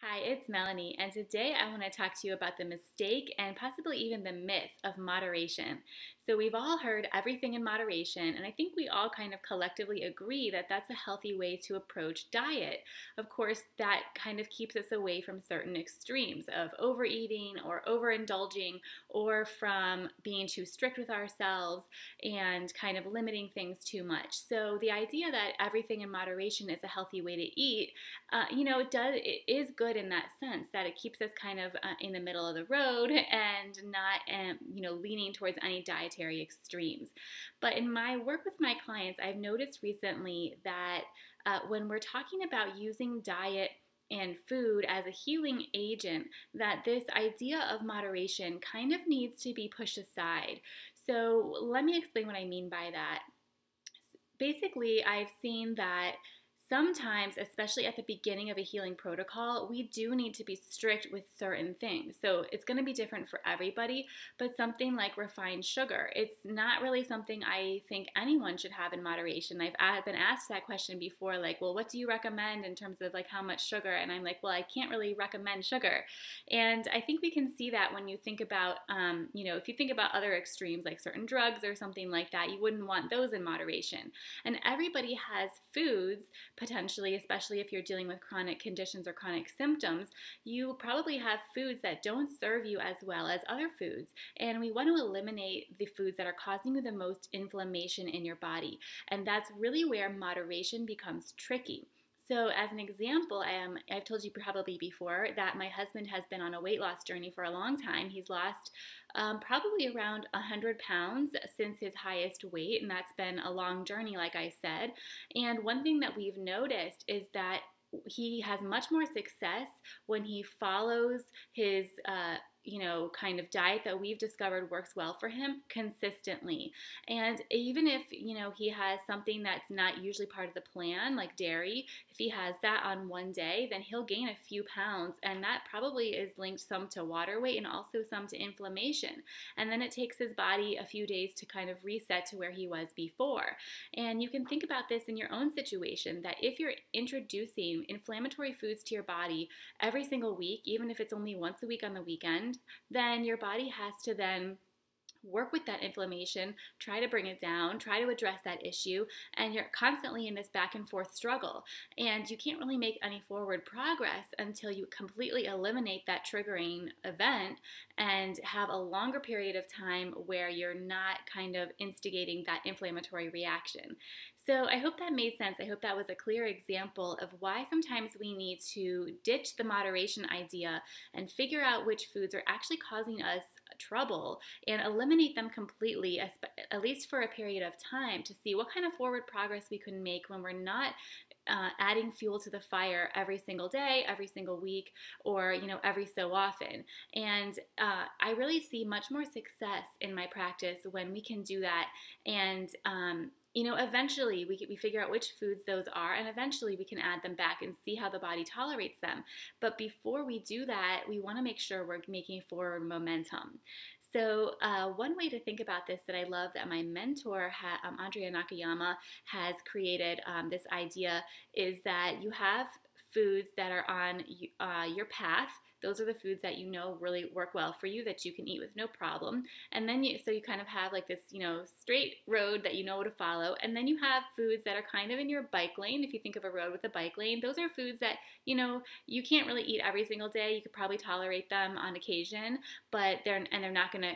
Hi, it's Melanie, and today I want to talk to you about the mistake and possibly even the myth of moderation. So, we've all heard everything in moderation, and I think we all kind of collectively agree that that's a healthy way to approach diet. Of course, that kind of keeps us away from certain extremes of overeating or overindulging, or from being too strict with ourselves and kind of limiting things too much. So, the idea that everything in moderation is a healthy way to eat it is good in that sense that it keeps us kind of in the middle of the road and not, leaning towards any dietary extremes. But in my work with my clients, I've noticed recently that when we're talking about using diet and food as a healing agent, that this idea of moderation kind of needs to be pushed aside. So let me explain what I mean by that. Basically, I've seen that sometimes, especially at the beginning of a healing protocol, we do need to be strict with certain things. So it's going to be different for everybody, but something like refined sugar, it's not really something I think anyone should have in moderation. I've been asked that question before, like, well, what do you recommend in terms of like how much sugar? And I'm like, well, I can't really recommend sugar. And I think we can see that when you think about, if you think about other extremes like certain drugs or something like that, you wouldn't want those in moderation. And everybody has foods potentially, especially if you're dealing with chronic conditions or chronic symptoms, you probably have foods that don't serve you as well as other foods. And we want to eliminate the foods that are causing you the most inflammation in your body. And that's really where moderation becomes tricky. So as an example, I've told you probably before that my husband has been on a weight loss journey for a long time. He's lost probably around 100 pounds since his highest weight, and that's been a long journey, like I said. And one thing that we've noticed is that he has much more success when he follows his kind of diet that we've discovered works well for him consistently. And even if, he has something that's not usually part of the plan, like dairy, if he has that on one day, then he'll gain a few pounds. And that probably is linked some to water weight and also some to inflammation. And then it takes his body a few days to kind of reset to where he was before. And you can think about this in your own situation, that if you're introducing inflammatory foods to your body every single week, even if it's only once a week on the weekend, then your body has to then work with that inflammation, try to bring it down, try to address that issue, and you're constantly in this back and forth struggle. And you can't really make any forward progress until you completely eliminate that triggering event and have a longer period of time where you're not kind of instigating that inflammatory reaction. So I hope that made sense. I hope that was a clear example of why sometimes we need to ditch the moderation idea and figure out which foods are actually causing us trouble and eliminate them completely, at least for a period of time, to see what kind of forward progress we can make when we're not adding fuel to the fire every single day, every single week, or every so often. And I really see much more success in my practice when we can do that. And eventually we figure out which foods those are, and eventually we can add them back and see how the body tolerates them. But before we do that, we want to make sure we're making forward momentum. So one way to think about this that I love that my mentor, Andrea Nakayama, has created this idea is that you have foods that are on your path. Those are the foods that really work well for you, that you can eat with no problem. And then you kind of have like this, straight road that you know to follow. And then you have foods that are kind of in your bike lane. If you think of a road with a bike lane, those are foods that, you can't really eat every single day. You could probably tolerate them on occasion, but they're not going to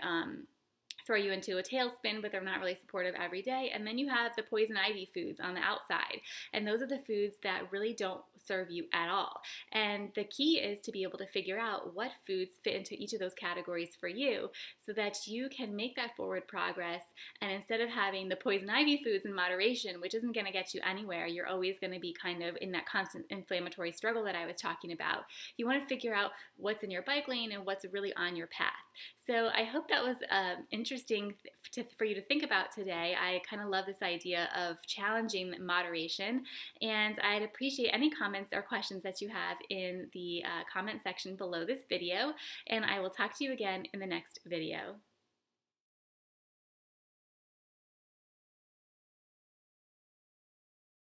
throw you into a tailspin, but they're not really supportive every day. And then you have the poison ivy foods on the outside. And those are the foods that really don't serve you at all. And the key is to be able to figure out what foods fit into each of those categories for you so that you can make that forward progress. And instead of having the poison ivy foods in moderation, which isn't going to get you anywhere, you're always going to be kind of in that constant inflammatory struggle that I was talking about. You want to figure out what's in your bike lane and what's really on your path. So I hope that was interesting for you to think about today. I kind of love this idea of challenging moderation, and I'd appreciate any comments or questions that you have in the comment section below this video, and I will talk to you again in the next video.